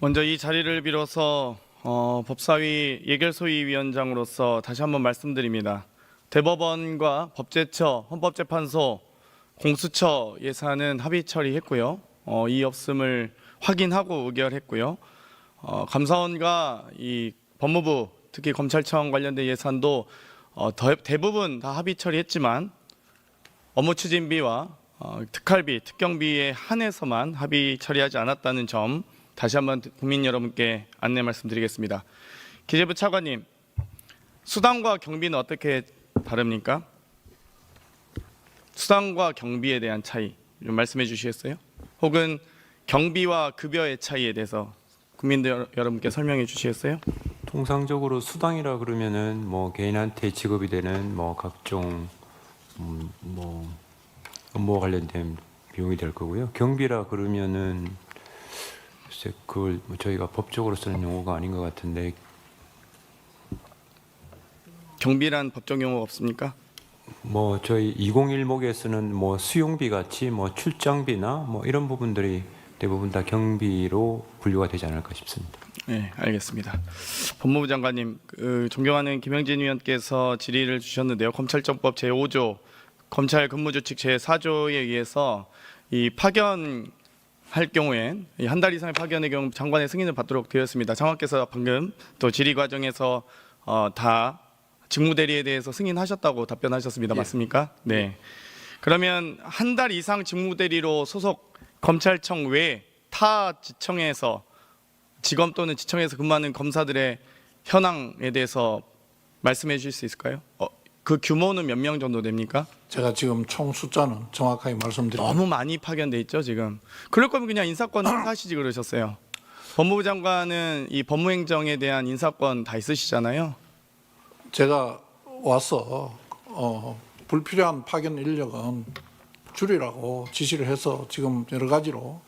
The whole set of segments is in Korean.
먼저 이 자리를 빌어서 법사위 예결소위위원장으로서 다시 한번 말씀드립니다. 대법원과 법제처, 헌법재판소, 공수처 예산은 합의 처리했고요. 이의 없음을 확인하고 의결했고요. 감사원과 이 법무부, 특히 검찰청 관련된 예산도 대부분 다 합의 처리했지만 업무 추진비와 특할비, 특경비에 한해서만 합의 처리하지 않았다는 점 다시 한번 국민 여러분께 안내 말씀드리겠습니다. 기재부 차관님, 수당과 경비는 어떻게 다릅니까? 수당과 경비에 대한 차이 좀 말씀해 주시겠어요? 혹은 경비와 급여의 차이에 대해서 국민들 여러분께 설명해 주시겠어요? 통상적으로 수당이라 그러면은 뭐 개인한테 지급이 되는 뭐 각종 뭐 업무와 관련된 비용이 될 거고요. 경비라 그러면은 글쎄 그걸 뭐 저희가 법적으로 쓰는 용어가 아닌 것 같은데. 경비란 법적 용어가 없습니까? 뭐 저희 201목에 쓰는 뭐 수용비 같이 뭐 출장비나 뭐 이런 부분들이 대부분 다 경비로 분류가 되지 않을까 싶습니다. 네, 알겠습니다. 법무부 장관님, 존경하는 김영진 위원께서 질의를 주셨는데요. 검찰청법 제5조, 검찰 근무규칙 제4조에 의해서 이 파견할 경우엔 한 달 이상의 파견의 경우 장관의 승인을 받도록 되었습니다. 장관께서 방금 또 질의 과정에서 다 직무대리에 대해서 승인하셨다고 답변하셨습니다. 예. 맞습니까? 네. 그러면 한 달 이상 직무대리로 소속 검찰청 외 타 지청에서 지검 또는 지청에서 근무하는 검사들의 현황에 대해서 말씀해 주실 수 있을까요? 그 규모는 몇 명 정도 됩니까? 제가 지금 총 숫자는 정확하게 말씀드립니다. 너무 많이 파견돼 있죠 지금. 그럴 거면 그냥 인사권 행사하시지 그러셨어요. 법무부 장관은 이 법무행정에 대한 인사권 다 있으시잖아요. 제가 와서 불필요한 파견 인력은 줄이라고 지시를 해서 지금 여러 가지로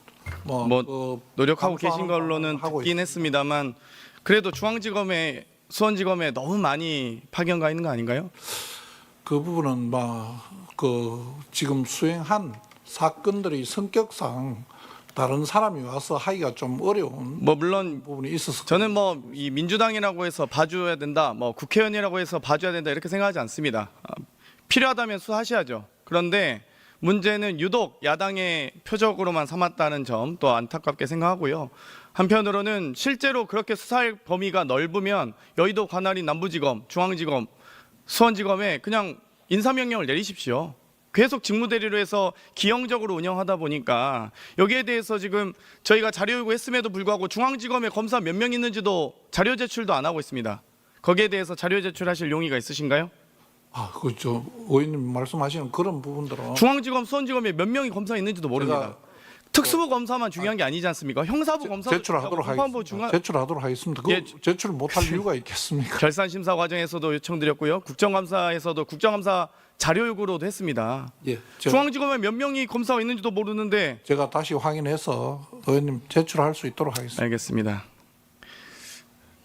노력하고 계신 감사하는 걸로는 하고 듣긴 있습니다. 했습니다만 그래도 중앙지검에 수원지검에 너무 많이 파견 가 있는 거 아닌가요? 그 부분은 지금 수행한 사건들이 성격상 다른 사람이 와서 하기가 좀 어려운 물론 부분이 있어서 저는 이 민주당이라고 해서 봐줘야 된다, 국회의원이라고 해서 봐줘야 된다 이렇게 생각하지 않습니다. 필요하다면 수하셔야죠. 그런데 문제는 유독 야당의 표적으로만 삼았다는 점 또 안타깝게 생각하고요. 한편으로는 실제로 그렇게 수사할 범위가 넓으면 여의도 관할인 남부지검, 중앙지검, 수원지검에 그냥 인사명령을 내리십시오. 계속 직무대리로 해서 기형적으로 운영하다 보니까 여기에 대해서 지금 저희가 자료 요구했음에도 불구하고 중앙지검에 검사 몇 명 있는지도 자료 제출도 안 하고 있습니다. 거기에 대해서 자료 제출하실 용의가 있으신가요? 그저 의원님 말씀하시는 그런 부분들은 중앙지검, 수원지검에 몇 명이 검사 있는지도 모릅니다. 특수부 검사만 중요한 게 아니지 않습니까? 형사부 검사도 제출하도록 하겠습니다. 제출하도록 하겠습니다. 예. 제출 못할 이유가 있겠습니까? 결산 심사 과정에서도 요청드렸고요. 국정감사에서도 국정감사 자료 요구로도 했습니다. 예, 중앙지검에 몇 명이 검사가 있는지도 모르는데. 제가 다시 확인해서 의원님 제출할 수 있도록 하겠습니다. 알겠습니다.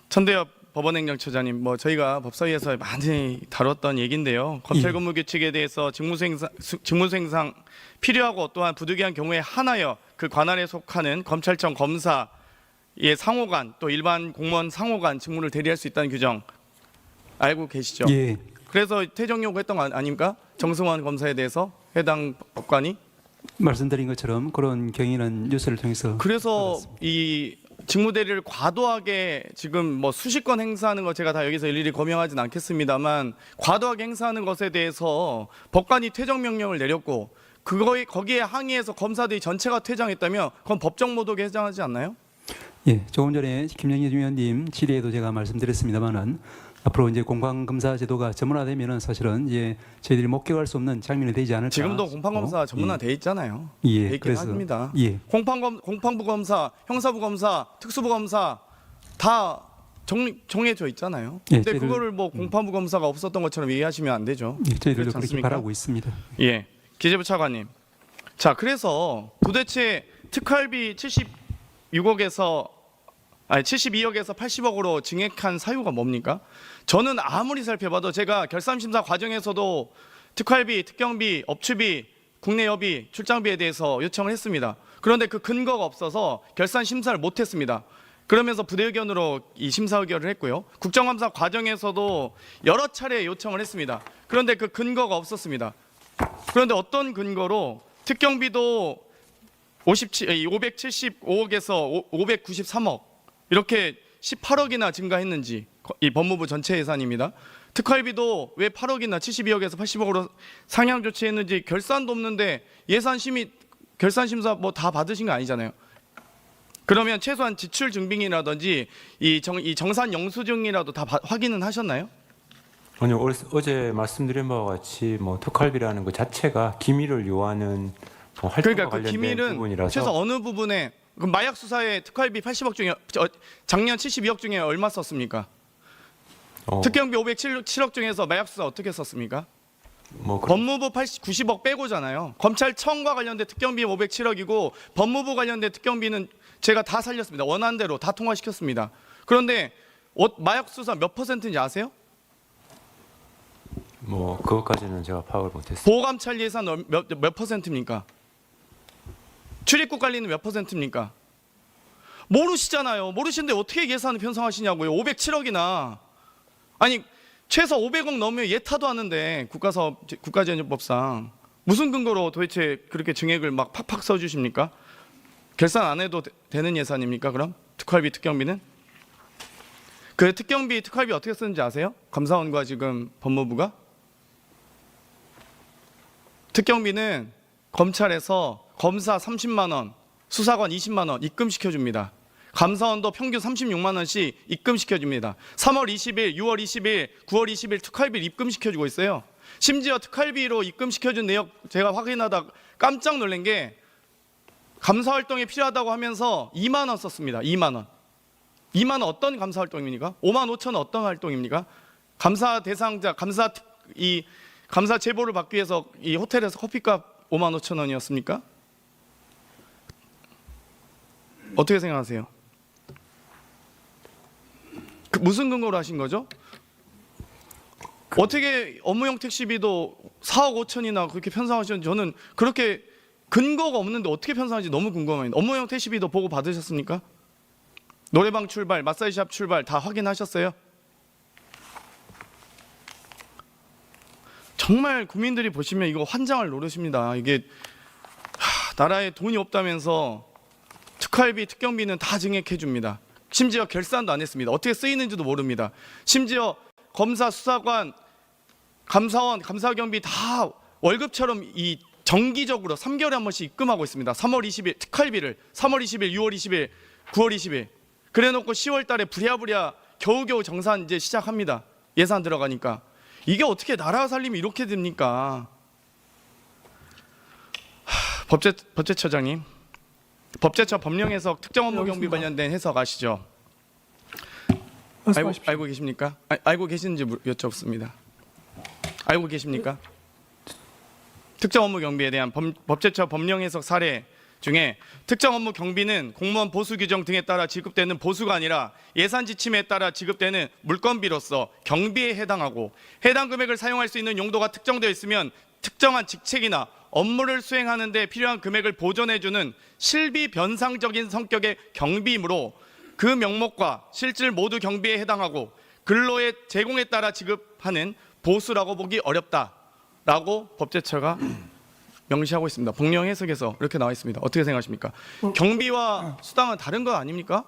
천대엽 법원행정처장님, 저희가 법사위에서 많이 다뤘던 얘기인데요. 검찰 근무 규칙에 대해서 직무수행상 필요하고 또한 부득이한 경우에 한하여 그 관할에 속하는 검찰청 검사의 상호간 또 일반 공무원 상호간 직무를 대리할 수 있다는 규정 알고 계시죠? 예. 그래서 퇴정 요구했던 거 아닙니까? 정승환 검사에 대해서 해당 법관이 말씀드린 것처럼 그런 경위는 뉴스를 통해서 그래서 받았습니다. 이 직무대리를 과도하게 지금 수십 건 행사하는 거 제가 다 여기서 일일이 검증하진 않겠습니다만 과도하게 행사하는 것에 대해서 법관이 퇴정 명령을 내렸고 거기에 항의해서 검사들이 전체가 퇴장했다면 그건 법정 모독에 해당하지 않나요? 예, 조금 전에 김영희 위원님 질의에도 제가 말씀드렸습니다만은 앞으로 이제 공판검사 제도가 전문화되면은 사실은 이제 저희들이 목격할 수 없는 장면이 되지 않을까. 지금도 공판검사 전문화돼 있잖아요. 예, 돼 있긴 그래서 합니다. 예, 공판부 검사, 형사부 검사, 특수부 검사 다 정해져 있잖아요. 예, 근데 저희들- 그거를 공판부 검사가 없었던 것처럼 얘기하시면 안 되죠. 예, 저희들도 그렇지 그렇게 않습니까? 바라고 있습니다. 예, 기재부 차관님. 자, 그래서 도대체 특활비 72억에서 80억으로 증액한 사유가 뭡니까? 저는 아무리 살펴봐도 제가 결산심사 과정에서도 특활비, 특경비, 업추비, 국내 여비, 출장비에 대해서 요청을 했습니다. 그런데 그 근거가 없어서 결산심사를 못했습니다. 그러면서 부대 의견으로 이 심사 의결을 했고요. 국정감사 과정에서도 여러 차례 요청을 했습니다. 그런데 그 근거가 없었습니다. 그런데 어떤 근거로 특경비도 575억에서 593억 이렇게 18억이나 증가했는지, 이 법무부 전체 예산입니다. 특활비도 왜 8억이나 72억에서 80억으로 상향 조치했는지 결산도 없는데 예산 심의, 결산 심사 뭐 다 받으신 거 아니잖아요. 그러면 최소한 지출 증빙이라든지 이 정산 영수증이라도 다 확인은 하셨나요? 아니요, 어제 말씀드린 바와 같이 뭐 특활비라는 것 자체가 기밀을 요하는 뭐 활동과 그러니까 그 관련된 기밀은 부분이라서 최소 어느 부분에, 그럼 마약 수사에 특활비 80억 중에 작년 72억 중에 얼마 썼습니까? 특경비 507억 중에서 마약 수사 어떻게 썼습니까? 뭐 법무부 90억 빼고잖아요. 검찰청과 관련된 특경비 507억이고 법무부 관련된 특경비는 제가 다 살렸습니다. 원안대로 다 통과시켰습니다. 그런데 마약 수사 몇 퍼센트인지 아세요? 뭐 그것까지는 제가 파악을 못했어요. 보감찰 예산 몇 퍼센트입니까? 출입국 관리는 몇 퍼센트입니까? 모르시잖아요. 모르시는데 어떻게 예산을 편성하시냐고요. 507억이나. 아니 최소 500억 넘으면 예타도 하는데 국가재정법상 무슨 근거로 도대체 그렇게 증액을 막 팍팍 써주십니까? 결산 안 해도 되는 예산입니까? 그럼 특활비 특경비는? 그 특경비 특활비 어떻게 쓰는지 아세요? 감사원과 지금 법무부가? 특경비는 검찰에서 검사 30만 원, 수사관 20만 원 입금시켜 줍니다. 감사원도 평균 36만 원씩 입금시켜 줍니다. 3월 20일, 6월 20일, 9월 20일 특활비를 입금시켜 주고 있어요. 심지어 특활비로 입금시켜 준 내역 제가 확인하다 깜짝 놀란 게 감사 활동이 필요하다고 하면서 2만 원 썼습니다. 2만 원. 2만 원 어떤 감사 활동입니까? 5만 5천 원 어떤 활동입니까? 감사 대상자, 감사 제보를 받기 위해서 이 호텔에서 커피값 5만 5천 원이었습니까? 어떻게 생각하세요? 무슨 근거로 하신 거죠? 어떻게 업무용 택시비도 4억 5천이나 그렇게 편성하셨는지 저는 그렇게 근거가 없는데 어떻게 편성하는지 너무 궁금합니다. 업무용 택시비도 보고 받으셨습니까? 노래방 출발, 마사지샵 출발 다 확인하셨어요? 정말 국민들이 보시면 이거 환장을 노르십니다. 이게 나라에 돈이 없다면서 특활비, 특경비는 다 증액해 줍니다. 심지어 결산도 안 했습니다. 어떻게 쓰이는지도 모릅니다. 심지어 검사, 수사관, 감사원, 감사경비 다 월급처럼 이 정기적으로 3개월에 한 번씩 입금하고 있습니다. 3월 20일 특활비를 3월 20일, 6월 20일, 9월 20일 그래놓고 10월 달에 부랴부랴 겨우겨우 정산 이제 시작합니다. 예산 들어가니까. 이게 어떻게 나라 살림이 이렇게 됩니까? 법제처장님, 법제처 법령 해석 특정 업무 경비 관련된 해석 아시죠? 알고 계십니까? 알고 계시는지 여쭙습니다. 알고 계십니까? 특정 업무 경비에 대한 법제처 법령 해석 사례 중에 특정 업무 경비는 공무원 보수 규정 등에 따라 지급되는 보수가 아니라 예산 지침에 따라 지급되는 물건비로서 경비에 해당하고 해당 금액을 사용할 수 있는 용도가 특정되어 있으면 특정한 직책이나 업무를 수행하는 데 필요한 금액을 보존해주는 실비 변상적인 성격의 경비이므로 그 명목과 실질 모두 경비에 해당하고 근로의 제공에 따라 지급하는 보수라고 보기 어렵다라고 법제처가 명시하고 있습니다. 법령 해석에서 이렇게 나와 있습니다. 어떻게 생각하십니까? 경비와 수당은 다른 거 아닙니까?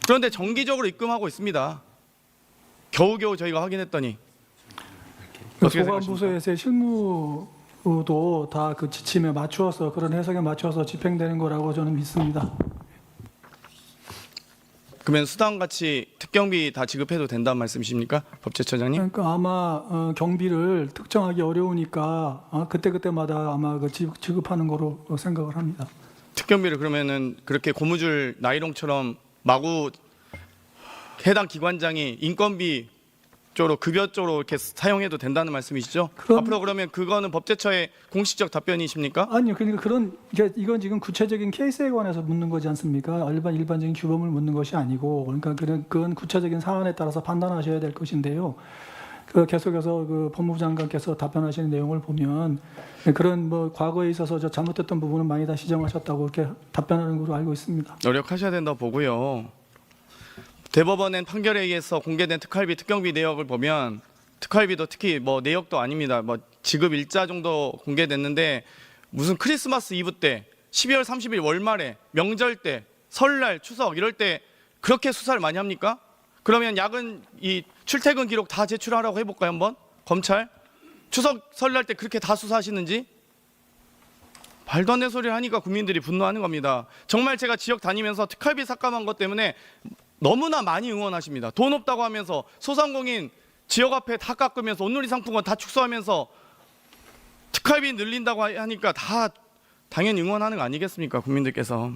그런데 정기적으로 입금하고 있습니다. 겨우겨우 저희가 확인했더니 어떻게 생각하십니까? 소관부서에서의 실무도 다 그 지침에 맞추어서 그런 해석에 맞춰서 집행되는 거라고 저는 믿습니다. 그러면 수당같이 특경비 다 지급해도 된다는 말씀이십니까? 법제처장님? 그러니까 아마 경비를 특정하기 어려우니까 그때그때마다 아마 그 지급하는 거로 생각을 합니다. 특경비를 그러면은 그렇게 고무줄 나이롱처럼 마구 해당 기관장이 인건비 쪽으로 급여 쪽으로 이렇게 사용해도 된다는 말씀이시죠? 앞으로 그러면 그거는 법제처의 공식적 답변이십니까? 아니요, 그러니까 이건 지금 구체적인 케이스에 관해서 묻는 거지 않습니까? 일반적인 규범을 묻는 것이 아니고, 그러니까 그건 구체적인 사안에 따라서 판단하셔야 될 것인데요. 계속해서 그 법무부 장관께서 답변하시는 내용을 보면 그런 뭐 과거에 있어서 저 잘못됐던 부분은 많이 다 시정하셨다고 이렇게 답변하는 걸로 알고 있습니다. 노력하셔야 된다고 보고요. 대법원의 판결에 의해서 공개된 특활비, 특경비 내역을 보면 특활비도 특히 뭐 내역도 아닙니다. 뭐 지급 일자 정도 공개됐는데 무슨 크리스마스 이브 때, 12월 30일 월말에, 명절 때, 설날, 추석 이럴 때 그렇게 수사를 많이 합니까? 그러면 야근 이 출퇴근 기록 다 제출하라고 해볼까요 한번? 검찰? 추석 설날 때 그렇게 다 수사하시는지? 말도 안 되는 소리를 하니까 국민들이 분노하는 겁니다. 정말 제가 지역 다니면서 특활비 삭감한 것 때문에 너무나 많이 응원하십니다. 돈 없다고 하면서 소상공인 지역 앞에 다 깎으면서 온누리 상품권 다 축소하면서 특활비 늘린다고 하니까 다 당연히 응원하는 거 아니겠습니까? 국민들께서.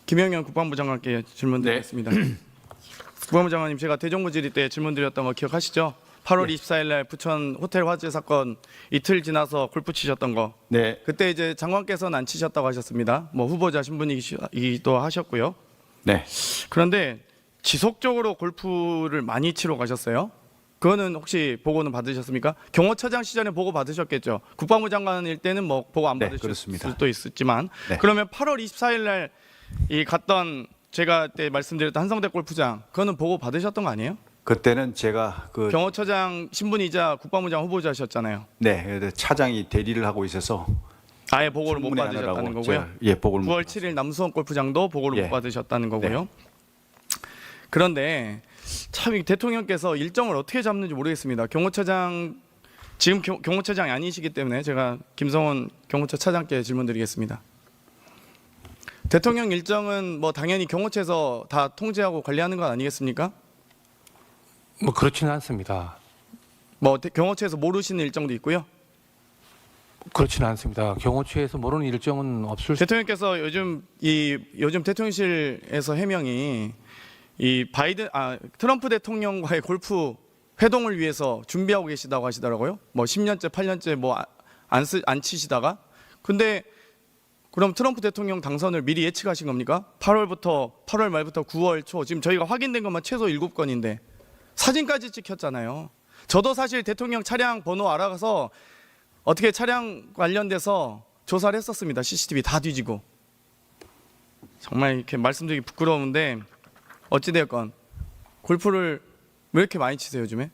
김영현 국방부 장관께 질문 드리겠습니다. 국방부 장관님, 제가 대정부 질의 때 질문 드렸던 거 기억하시죠? 8월 24일 날 부천 호텔 화재 사건 이틀 지나서 골프 치셨던 거. 네. 그때 이제 장관께서는 안 치셨다고 하셨습니다. 뭐 후보자 신분이기도 하셨고요. 네. 그런데 지속적으로 골프를 많이 치러 가셨어요? 그거는 혹시 보고는 받으셨습니까? 경호처장 시절에 보고 받으셨겠죠. 국방부 장관일 때는 뭐 보고 안 네, 받으실 그렇습니다. 수도 있었지만 네. 그러면 8월 24일 날 이 갔던 제가 그때 말씀드렸던 한성대 골프장 그거는 보고 받으셨던 거 아니에요? 그때는 제가 그 경호처장 신분이자 국방부장 후보자셨잖아요. 네, 차장이 대리를 하고 있어서 아예 보고를 못 청문회 받으셨다는 하느라고 거고요. 제가, 예, 보고를 못 9월 7일 남수원 골프장도 보고를 예. 못 받으셨다는 거고요. 그런데 참 이 대통령께서 일정을 어떻게 잡는지 모르겠습니다. 경호처장 지금 경호처장이 아니시기 때문에 제가 김성원 경호처 차장께 질문드리겠습니다. 대통령 일정은 뭐 당연히 경호처에서 다 통제하고 관리하는 건 아니겠습니까? 뭐 그렇지는 않습니다. 뭐 경호처에서 모르시는 일정도 있고요. 그렇지는 않습니다. 경호처에서 모르는 일정은 없을 수. 대통령께서 요즘 대통령실에서 해명이 이 트럼프 대통령과의 골프 회동을 위해서 준비하고 계시다고 하시더라고요. 뭐 10년째, 8년째 뭐 안 치시다가. 근데 그럼 트럼프 대통령 당선을 미리 예측하신 겁니까? 8월 말부터 9월 초 지금 저희가 확인된 것만 최소 7건인데 사진까지 찍혔잖아요. 저도 사실 대통령 차량 번호 알아가서 어떻게 차량 관련돼서 조사를 했었습니다. CCTV 다 뒤지고. 정말 이렇게 말씀드리기 부끄러운데 어찌되었건 골프를 왜 이렇게 많이 치세요 요즘에?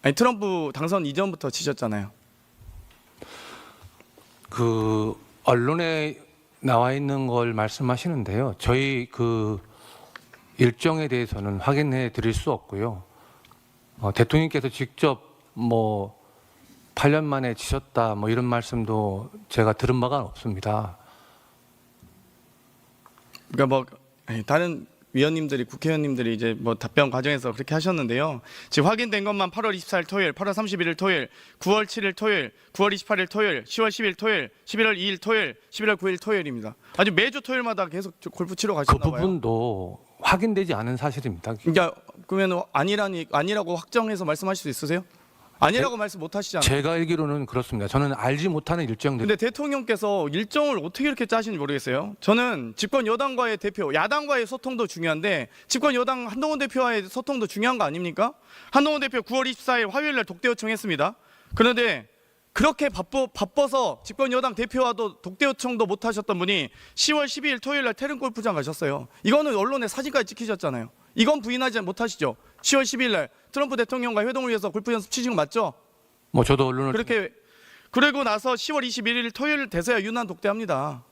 아니 트럼프 당선 이전부터 치셨잖아요. 그 언론에 나와 있는 걸 말씀하시는데요. 저희 그 일정에 대해서는 확인해 드릴 수 없고요. 대통령께서 직접 뭐 8년 만에 치셨다 뭐 이런 말씀도 제가 들은 바가 없습니다. 그러니까 뭐 다른 위원님들이 국회의원님들이 이제 뭐 답변 과정에서 그렇게 하셨는데요. 지금 확인된 것만 8월 24일 토요일, 8월 31일 토요일, 9월 7일 토요일, 9월 28일 토요일, 10월 10일 토요일, 11월 2일 토요일, 11월 9일 토요일입니다. 아주 매주 토요일마다 계속 골프 치러 그 가셨나 봐요. 부분도 확인되지 않은 사실입니다. 그러니까 그러면 아니라고 확정해서 말씀하실 수 있으세요? 아니라고 말씀 못 하시잖아요. 제가 알기로는 그렇습니다. 저는 알지 못하는 일정들. 근데 대통령께서 일정을 어떻게 이렇게 짜시는지 모르겠어요. 저는 집권 여당과의 대표, 야당과의 소통도 중요한데 집권 여당 한동훈 대표와의 소통도 중요한 거 아닙니까? 한동훈 대표 9월 24일 화요일 날 독대 요청했습니다. 그런데 그렇게 바빠서 집권 여당 대표와도 독대 요청도 못 하셨던 분이 10월 12일 토요일 날 태릉 골프장 가셨어요. 이거는 언론에 사진까지 찍히셨잖아요. 이건 부인하지 못하시죠? 10월 12일 날 트럼프 대통령과 회동을 위해서 골프 연습 치신 거 맞죠? 뭐 저도 언론을 그리고 나서 10월 21일 토요일 돼서야 유난 독대합니다.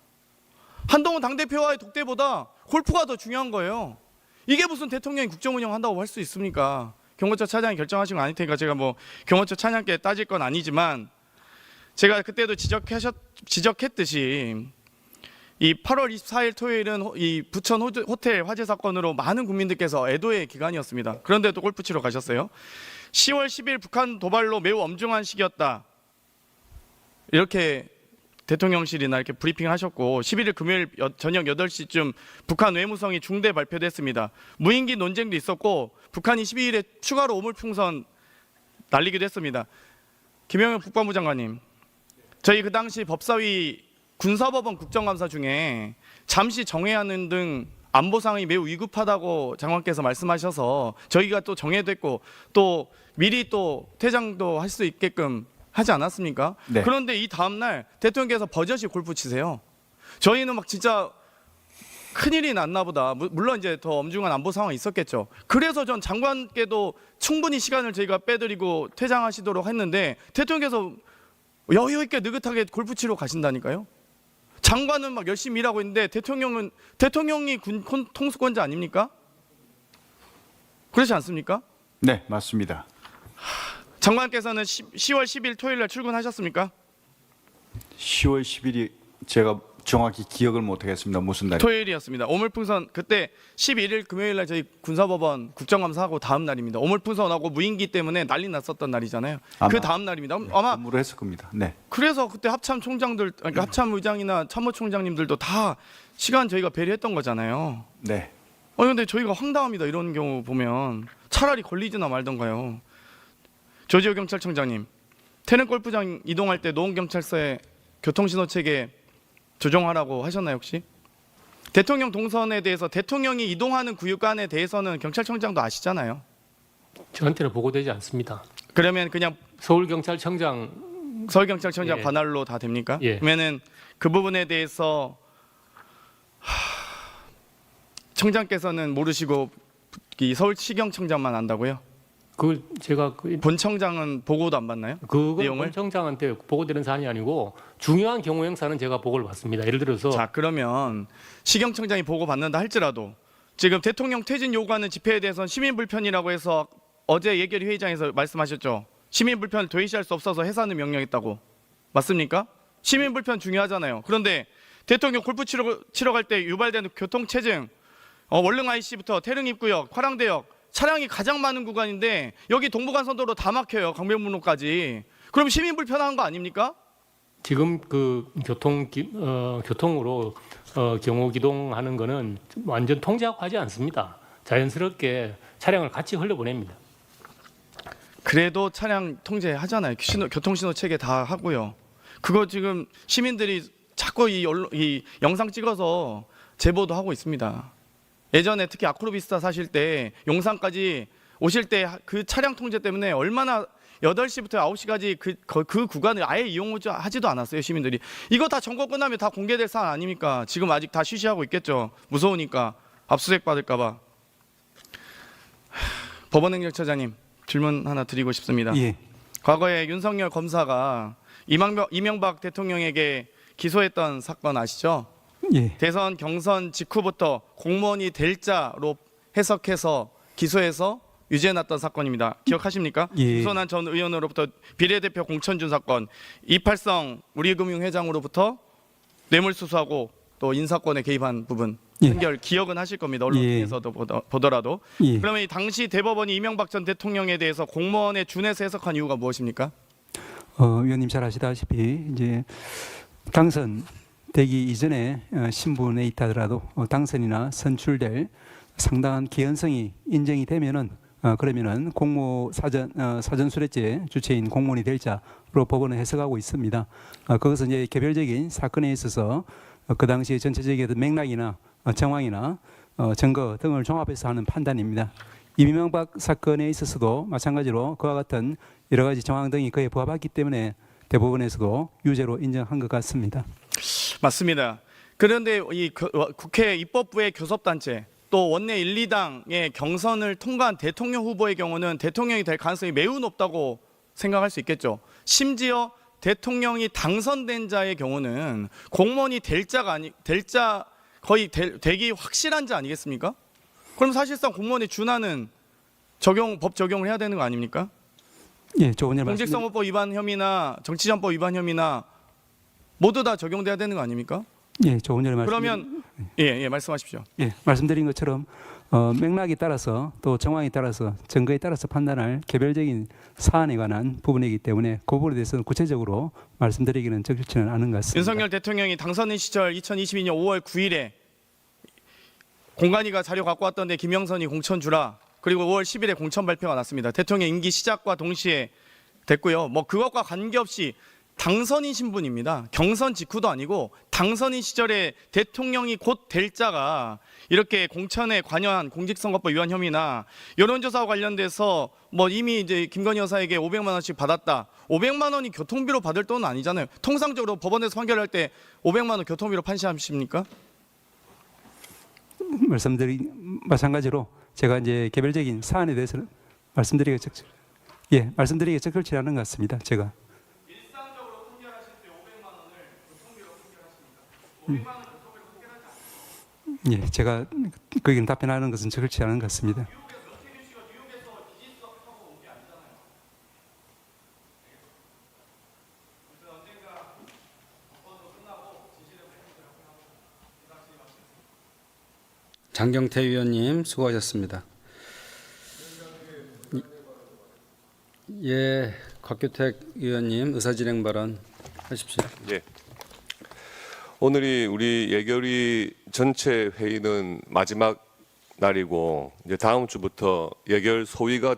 한동훈 당대표와의 독대보다 골프가 더 중요한 거예요. 이게 무슨 대통령이 국정 운영한다고 할 수 있습니까? 경호처 차장이 결정하신 거 아닐 테니까 제가 뭐 경호처 차장께 따질 건 아니지만 제가 그때도 지적했듯이 이 8월 24일 토요일은 이 부천 호텔 화재 사건으로 많은 국민들께서 애도의 기간이었습니다. 그런데도 골프 치러 가셨어요. 10월 10일 북한 도발로 매우 엄중한 시기였다. 이렇게 대통령실이나 이렇게 브리핑하셨고 11일 금요일 저녁 8시쯤 북한 외무성이 중대 발표됐습니다. 무인기 논쟁도 있었고 북한이 12일에 추가로 오물풍선 날리기도 했습니다. 김영현 국방부 장관님, 저희 그 당시 법사위 군사법원 국정감사 중에 잠시 정회하는 등 안보 상황이 매우 위급하다고 장관께서 말씀하셔서 저희가 또 정회됐고 또 미리 또 퇴장도 할 수 있게끔 하지 않았습니까? 네. 그런데 이 다음 날 대통령께서 버젓이 골프 치세요. 저희는 막 진짜 큰일이 났나 보다. 물론 이제 더 엄중한 안보 상황이 있었겠죠. 그래서 전 장관께도 충분히 시간을 저희가 빼드리고 퇴장하시도록 했는데 대통령께서 여유 있게 느긋하게 골프 치러 가신다니까요. 장관은 막 열심히 일하고 있는데 대통령이 군 통수권자 아닙니까? 그렇지 않습니까? 네, 맞습니다. 장관께서는 10월 10일 토요일 날 출근하셨습니까? 10월 10일이 제가 정확히 기억을 못 하겠습니다. 무슨 날이? 토요일이었습니다. 오물풍선 그때 11일 금요일 날 저희 군사법원 국정감사하고 다음 날입니다. 오물풍선하고 무인기 때문에 난리 났었던 날이잖아요. 아마- 그 다음 날입니다. 아마 업무를 했을 겁니다. 네. 그래서 그때 합참 총장들, 그러니까 합참 의장이나 참모총장님들도 다 시간 저희가 배려했던 거잖아요. 네. 근데 저희가 황당합니다. 이런 경우 보면 차라리 걸리지나 말던가요. 조지호 경찰청장님, 태릉 골프장 이동할 때 노원경찰서에 교통신호 체계 조정하라고 하셨나요 혹시? 대통령 동선에 대해서 대통령이 이동하는 구역간에 대해서는 경찰청장도 아시잖아요. 저한테는 보고되지 않습니다. 그러면 그냥 서울경찰청장 서울경찰청장 예. 관할로 다 됩니까? 예. 그러면은 그 부분에 대해서 청장께서는 모르시고 이 서울시경청장만 안다고요? 그걸 제가 본청장은 보고도 안 받나요? 그건 내용을? 본청장한테 보고되는 사안이 아니고 중요한 경우 행사는 제가 보고를 받습니다. 예를 들어서 자 그러면 시경청장이 보고 받는다 할지라도 지금 대통령 퇴진 요구하는 집회에 대해서는 시민 불편이라고 해서 어제 예결위 회의장에서 말씀하셨죠. 시민 불편을 도외시할 수 없어서 해산을 명령했다고. 맞습니까? 시민 불편 중요하잖아요. 그런데 대통령 골프 치러 갈 때 유발되는 교통체증 월릉 IC부터 태릉 입구역, 화랑대역 차량이 가장 많은 구간인데 여기 동부간선도로 다 막혀요. 강변북로까지. 그럼 시민 불편한 거 아닙니까? 지금 그 교통으로 경호 기동하는 거는 완전 통제하고 하지 않습니다. 자연스럽게 차량을 같이 흘려보냅니다. 그래도 차량 통제하잖아요. 교통신호 체계 다 하고요. 그거 지금 시민들이 자꾸 이 영상 찍어서 제보도 하고 있습니다. 예전에 특히 아크로비스타 사실 때 용산까지 오실 때 그 차량 통제 때문에 얼마나 8시부터 9시까지 그 구간을 아예 이용하지도 않았어요, 시민들이. 이거 다 점거 끝나면 다 공개될 사안 아닙니까? 지금 아직 다 쉬쉬하고 있겠죠. 무서우니까 압수수색 받을까 봐. 법원행정처장님, 질문 하나 드리고 싶습니다. 예. 과거에 윤석열 검사가 이명박 대통령에게 기소했던 사건 아시죠? 예. 대선 경선 직후부터 공무원이 될 자로 해석해서 기소해서 유죄해놨던 사건입니다. 기억하십니까? 예. 김선한 전 의원으로부터 비례대표 공천준 사건, 이팔성 우리금융회장으로부터 뇌물수수하고 또 인사권에 개입한 부분 예. 판결 기억은 하실 겁니다. 언론에서도 보더라도. 예. 그러면 이 당시 대법원이 이명박 전 대통령에 대해서 공무원에 준해서 해석한 이유가 무엇입니까? 위원님 잘 아시다시피 이제 당선되기 이전에 신분에 있다더라도 당선이나 선출될 상당한 개연성이 인정이 되면은 그러면은 공모 사전 수뢰죄 주체인 공무원이 될 자로 법원은 해석하고 있습니다. 그것은 이제 개별적인 사건에 있어서 그 당시의 전체적인 어떤 맥락이나 정황이나 증거 등을 종합해서 하는 판단입니다. 이명박 사건에 있어서도 마찬가지로 그와 같은 여러 가지 정황 등이 그에 부합했기 때문에 대법원에서도 유죄로 인정한 것 같습니다. 맞습니다. 그런데 이 국회 입법부의 교섭단체 또 원내 1, 2당의 경선을 통과한 대통령 후보의 경우는 대통령이 될 가능성이 매우 높다고 생각할 수 있겠죠. 심지어 대통령이 당선된 자의 경우는 공무원이 될 자 거의 되기 확실한 자 아니겠습니까? 그럼 사실상 공무원에 준하는 법 적용을 해야 되는 거 아닙니까? 예, 조금 전에 공직선거법 위반 혐의나 정치자금법 위반 혐의나 모두 다 적용돼야 되는 거 아닙니까? 예, 조금 전에 그러면 예, 말씀하십시오. 예, 말씀드린 것처럼 맥락에 따라서 또 정황에 따라서 증거에 따라서 판단할 개별적인 사안에 관한 부분이기 때문에 그 부분에 대해서는 구체적으로 말씀드리기는 적절치는 않은 것 같습니다. 윤석열 대통령이 당선인 시절 2022년 5월 9일에 공관위가 자료 갖고 왔던데 김영선이 공천 주라. 그리고 5월 10일에 공천 발표가 났습니다. 대통령 임기 시작과 동시에 됐고요. 뭐 그것과 관계없이 당선인 신분입니다. 경선 직후도 아니고 당선인 시절에 대통령이 곧 될 자가 이렇게 공천에 관여한 공직선거법 위반 혐의나 여론조사와 관련돼서 뭐 이미 이제 김건희 여사에게 500만 원씩 받았다. 500만 원이 교통비로 받을 돈은 아니잖아요. 통상적으로 법원에서 판결할 때 500만 원 교통비로 판시하십니까? 마찬가지로 제가 이제 개별적인 사안에 대해서는 말씀드리기가 적절치 않은 것 같습니다. 제가. 일상적으로 판결하실 때 500만 원을 교통비로 판결하십니까? 500만 원을 교통비로 판결하지 않습니까? 예, 제가 거기는 답변하는 것은 적절치 않은 것 같습니다. 명태균 씨가 뉴욕에서 비즈니스 하고 온 게 아니잖아요. 그래서 언젠가 법원도 끝나고 진실을 밝히도록 하고 장경태 의원님 수고하셨습니다. 예, 곽규택 의원님 의사진행 발언 하십시오. 예. 오늘이 우리 예결위 전체 회의는 마지막 날이고 이제 다음 주부터 예결 소위가